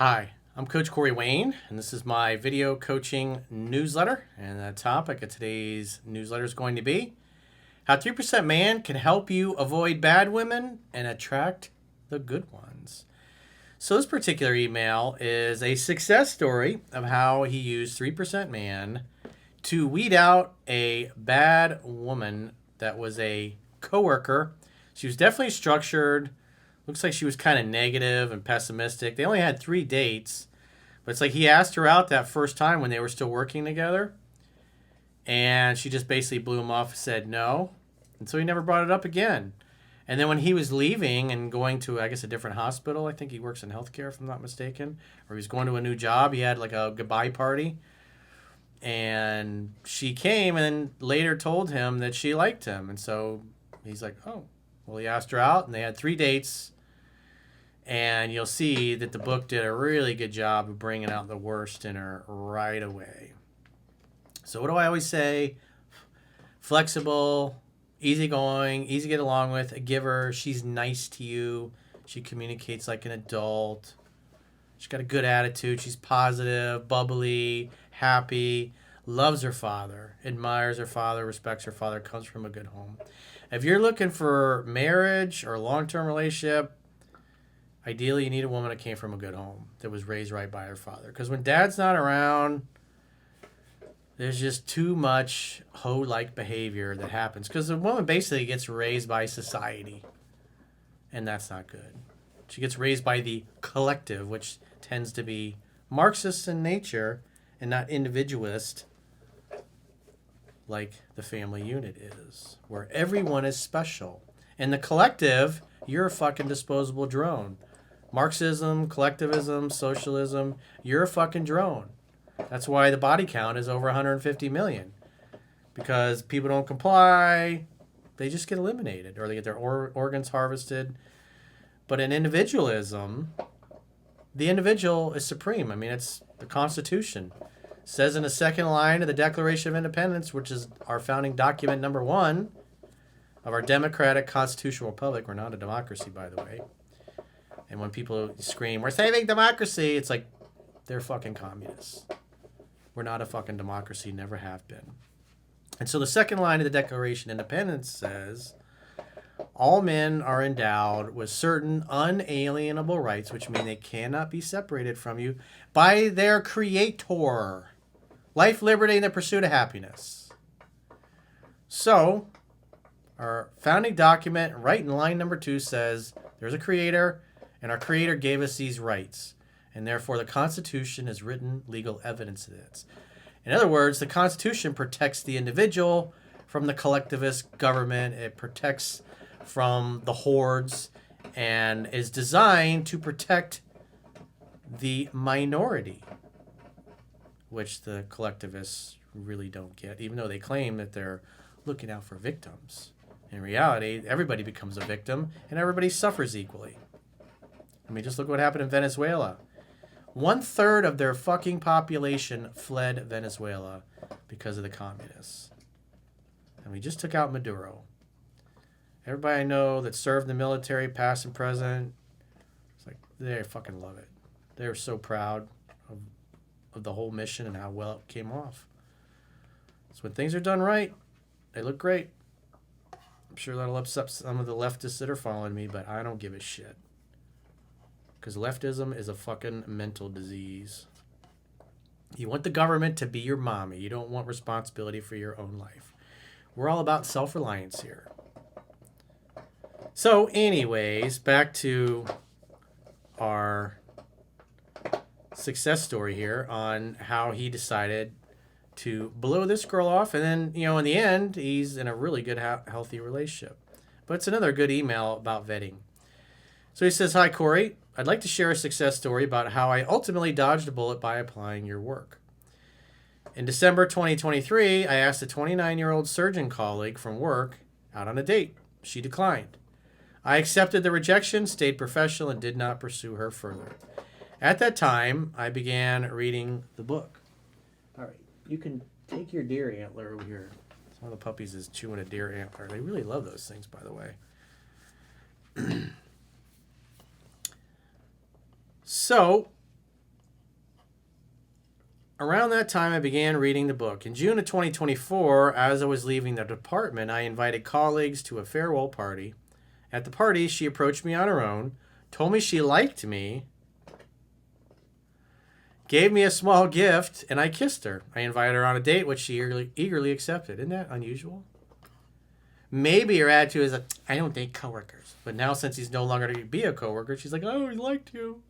Hi, I'm Coach Corey Wayne, and this is my video coaching newsletter. And the topic of today's newsletter is going to be how 3% Man can help you avoid bad women and attract the good ones. So, this particular email is a success story of how he used 3% Man to weed out a bad woman that was a coworker. She was definitely structured. Looks like she was kind of negative and pessimistic. They only had 3 dates, but it's like he asked her out that first time when they were still working together, and she just basically blew him off and said no, and so he never brought it up again. And then when he was leaving and going to, I guess, a different hospital, I think he works in healthcare if I'm not mistaken, or he was going to a new job, he had like a goodbye party, and she came and then later told him that she liked him, and so he's like, oh, well, he asked her out, and they had 3 dates. And you'll see that the book did a really good job of bringing out the worst in her right away. So what do I always say? Flexible, easygoing, easy to get along with, a giver. She's nice to you. She communicates like an adult. She's got a good attitude. She's positive, bubbly, happy, loves her father, admires her father, respects her father, comes from a good home. If you're looking for marriage or long-term relationship, ideally, you need a woman that came from a good home, that was raised right by her father. Because when dad's not around, there's just too much hoe-like behavior that happens. Because the woman basically gets raised by society, and that's not good. She gets raised by the collective, which tends to be Marxist in nature and not individualist, like the family unit is, where everyone is special. And the collective, you're a fucking disposable drone. Marxism, collectivism, socialism, you're a fucking drone. That's why the body count is over 150 million. Because people don't comply, they just get eliminated, or they get their organs harvested. But in individualism, the individual is supreme. I mean, it's the Constitution. It says in the second line of the Declaration of Independence, which is our founding document number 1 of our democratic constitutional republic. We're not a democracy, by the way. And when people scream, we're saving democracy, it's like, they're fucking communists. We're not a fucking democracy, never have been. And so the second line of the Declaration of Independence says, all men are endowed with certain unalienable rights, which mean they cannot be separated from you, by their creator. Life, liberty, and the pursuit of happiness. So, our founding document, right in line number 2, says there's a creator, and our creator gave us these rights. And therefore, the Constitution is written legal evidence of this. In other words, the Constitution protects the individual from the collectivist government. It protects from the hordes and is designed to protect the minority, which the collectivists really don't get, even though they claim that they're looking out for victims. In reality, everybody becomes a victim and everybody suffers equally. I mean, just look what happened in Venezuela. 1/3 of their fucking population fled Venezuela because of the communists. And we just took out Maduro. Everybody I know that served in the military, past and present, it's like they fucking love it. They're so proud of the whole mission and how well it came off. So when things are done right, they look great. I'm sure that'll upset some of the leftists that are following me, but I don't give a shit. Because leftism is a fucking mental disease. You want the government to be your mommy. You don't want responsibility for your own life. We're all about self-reliance here. So anyways, back to our success story here on how he decided to blow this girl off. And then, in the end, he's in a really good, healthy relationship. But it's another good email about vetting. So he says, hi, Corey. I'd like to share a success story about how I ultimately dodged a bullet by applying your work. In December 2023, I asked a 29-year-old surgeon colleague from work out on a date. She declined. I accepted the rejection, stayed professional, and did not pursue her further. At that time, I began reading the book. All right, you can take your deer antler over here. One of the puppies is chewing a deer antler. They really love those things, by the way. So, Around that time, I began reading the book. In June of 2024, as I was leaving the department, I invited colleagues to a farewell party. At the party, she approached me on her own, told me she liked me, gave me a small gift, and I kissed her. I invited her on a date, which she eagerly accepted. Isn't that unusual? Maybe her attitude is, I don't date coworkers. But now, since he's no longer going to be a coworker, she's like, oh, he liked you.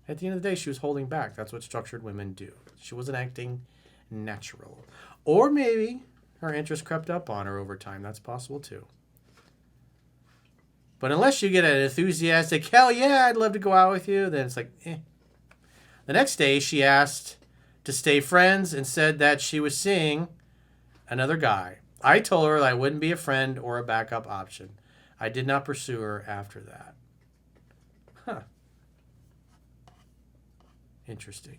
At the end of the day, she was holding back. That's what structured women do. She wasn't acting natural. Or maybe her interest crept up on her over time. That's possible too. But unless you get an enthusiastic, hell yeah, I'd love to go out with you, then it's like, eh. The next day, she asked to stay friends and said that she was seeing another guy. I told her that I wouldn't be a friend or a backup option. I did not pursue her after that. Huh. Interesting.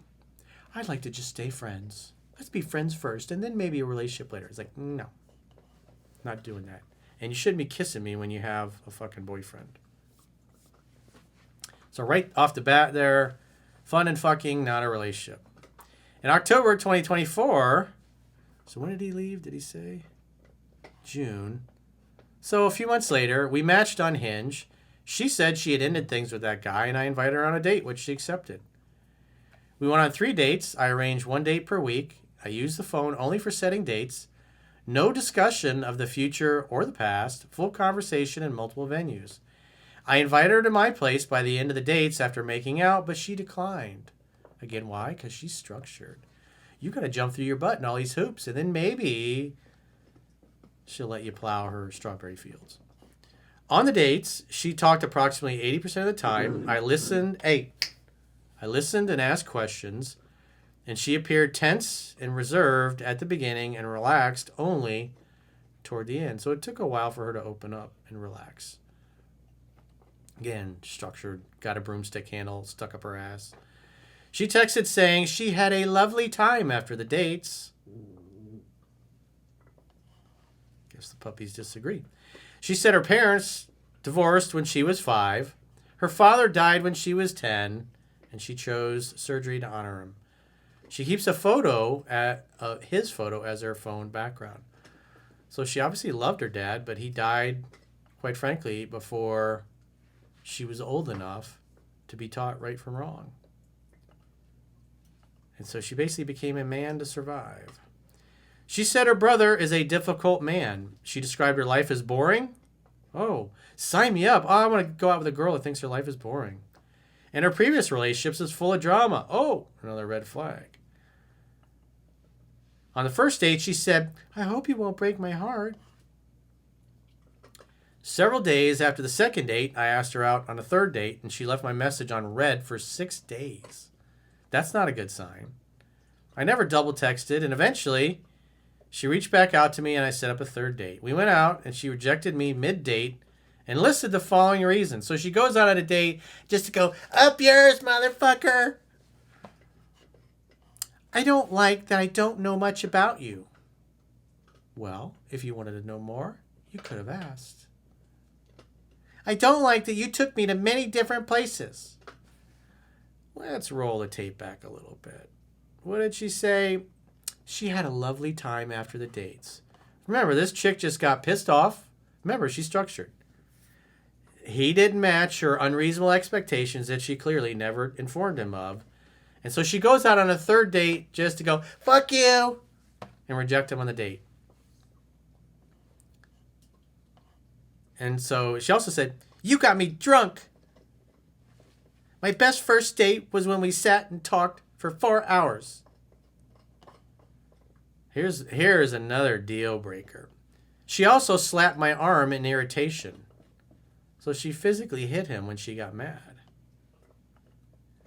I'd like to just stay friends. Let's be friends first and then maybe a relationship later. It's like, no. Not doing that. And you shouldn't be kissing me when you have a fucking boyfriend. So right off the bat there, fun and fucking, not a relationship. In October 2024, so when did he leave? Did he say? June. So a few months later, we matched on Hinge. She said she had ended things with that guy, and I invited her on a date, which she accepted. We went on 3 dates. I arranged 1 date per week. I used the phone only for setting dates. No discussion of the future or the past. Full conversation in multiple venues. I invited her to my place by the end of the dates after making out, but she declined. Again, why? Because she's structured. You got to jump through your butt in all these hoops, and then maybe she'll let you plow her strawberry fields. On the dates, she talked approximately 80% of the time. I listened and asked questions, and she appeared tense and reserved at the beginning and relaxed only toward the end. So it took a while for her to open up and relax. Again, structured, got a broomstick handle stuck up her ass. She texted saying she had a lovely time after the dates. Guess the puppies disagree. She said her parents divorced when she was 5. Her father died when she was 10, and she chose surgery to honor him. She keeps a photo, his photo, as her phone background. So she obviously loved her dad, but he died, quite frankly, before she was old enough to be taught right from wrong. And so she basically became a man to survive. She said her brother is a difficult man. She described her life as boring. Oh, sign me up. Oh, I want to go out with a girl that thinks her life is boring. And her previous relationships is full of drama. Oh, another red flag. On the first date, she said, I hope you won't break my heart. Several days after the second date, I asked her out on a third date, and she left my message on read for 6 days. That's not a good sign. I never double texted, and eventually she reached back out to me, and I set up a third date. We went out, and she rejected me mid-date and listed the following reasons. So she goes out on a date just to go, up yours, motherfucker. I don't like that I don't know much about you. Well, if you wanted to know more, you could have asked. I don't like that you took me to many different places. Let's roll the tape back a little bit. What did she say? She had a lovely time after the dates. Remember, this chick just got pissed off. Remember, she's structured. He didn't match her unreasonable expectations that she clearly never informed him of. And so she goes out on a third date just to go, fuck you, and reject him on the date. And so she also said, you got me drunk. My best first date was when we sat and talked for 4 hours. Here's another deal breaker. She also slapped my arm in irritation. So she physically hit him when she got mad.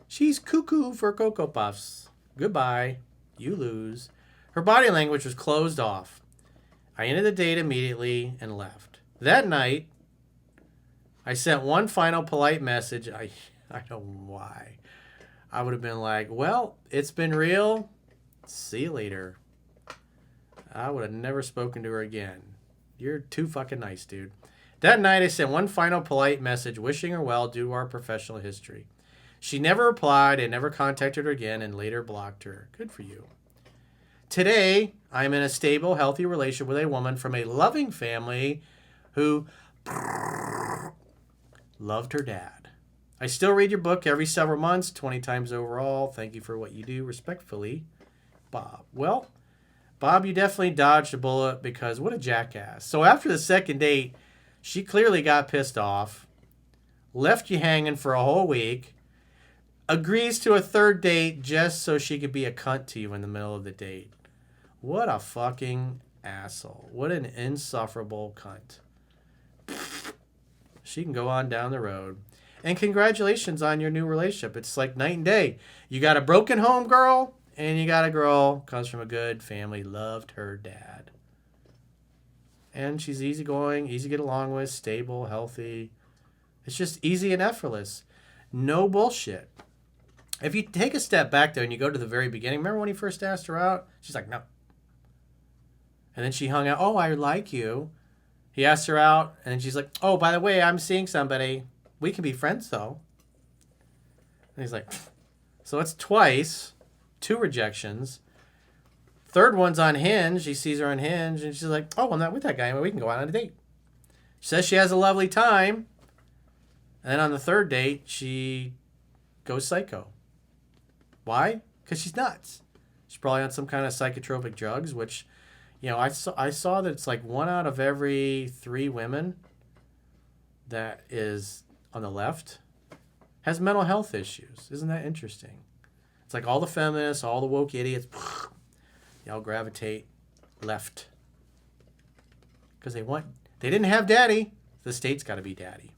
She's cuckoo for Cocoa Puffs. Goodbye. You lose. Her body language was closed off. I ended the date immediately and left. That night, I sent one final polite message. I don't know why. I would have been like, well, it's been real. See you later. I would have never spoken to her again. You're too fucking nice, dude. That night, I sent one final polite message wishing her well due to our professional history. She never replied and never contacted her again and later blocked her. Good for you. Today, I'm in a stable, healthy relationship with a woman from a loving family who loved her dad. I still read your book every several months, 20 times overall. Thank you for what you do. Respectfully, Bob. Well, Bob, you definitely dodged a bullet because what a jackass. So after the second date, she clearly got pissed off, left you hanging for a whole week, agrees to a third date just so she could be a cunt to you in the middle of the date. What a fucking asshole. What an insufferable cunt. She can go on down the road. And congratulations on your new relationship. It's like night and day. You got a broken home girl, and you got a girl comes from a good family, loved her dad. And she's easygoing, easy to get along with, stable, healthy. It's just easy and effortless. No bullshit. If you take a step back, though, and you go to the very beginning, remember when he first asked her out? She's like, no. And then she hung out. Oh, I like you. He asked her out, and then she's like, oh, by the way, I'm seeing somebody. We can be friends, though. And he's like, so it's twice, 2 rejections. Third one's on Hinge. He sees her on Hinge, and she's like, oh, I'm not with that guy. We can go out on a date. She says she has a lovely time. And then on the third date, she goes psycho. Why? Because she's nuts. She's probably on some kind of psychotropic drugs, which, you know, I saw that it's like 1 out of every 3 women that is on the left has mental health issues. Isn't that interesting? It's like all the feminists, all the woke idiots, they all gravitate left. Because they didn't have daddy. The state's got to be daddy.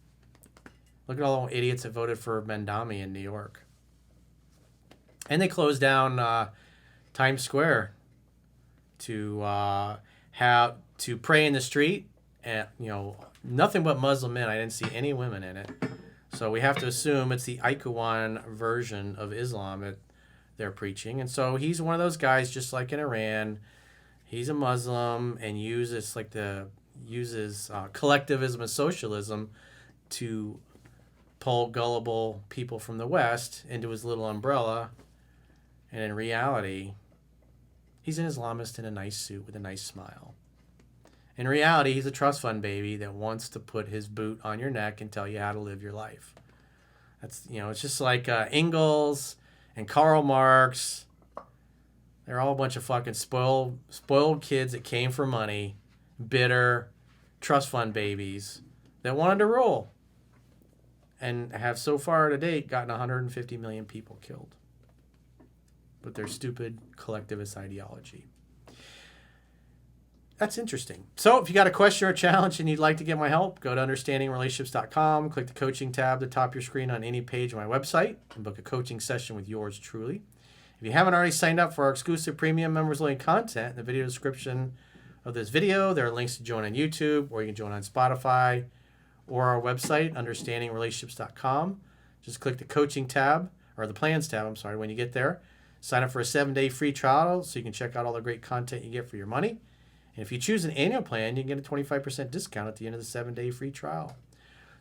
Look at all the idiots that voted for Mendami in New York. And they closed down Times Square to pray in the street, and nothing but Muslim men. I didn't see any women in it, so we have to assume it's the Ikuwan version of Islam that they're preaching. And so he's one of those guys, just like in Iran. He's a Muslim and uses collectivism and socialism to pull gullible people from the West into his little umbrella. And in reality, he's an Islamist in a nice suit with a nice smile. In reality, he's a trust fund baby that wants to put his boot on your neck and tell you how to live your life. That's, it's just like Engels and Karl Marx. They're all a bunch of fucking spoiled kids that came for money, bitter trust fund babies that wanted to rule and have so far to date gotten 150 million people killed with their stupid collectivist ideology. That's interesting. So if you got a question or a challenge and you'd like to get my help, go to understandingrelationships.com, click the coaching tab at the top of your screen on any page of my website, and book a coaching session with yours truly. If you haven't already signed up for our exclusive premium members-only content in the video description of this video, there are links to join on YouTube, or you can join on Spotify, or our website, understandingrelationships.com. Just click the coaching tab, or the plans tab, when you get there. Sign up for a 7-day free trial so you can check out all the great content you get for your money. And if you choose an annual plan, you can get a 25% discount at the end of the 7-day free trial.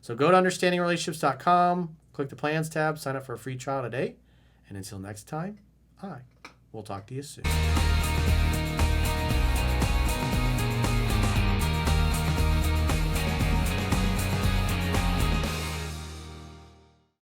So go to understandingrelationships.com, click the plans tab, sign up for a free trial today. And until next time, we'll talk to you soon.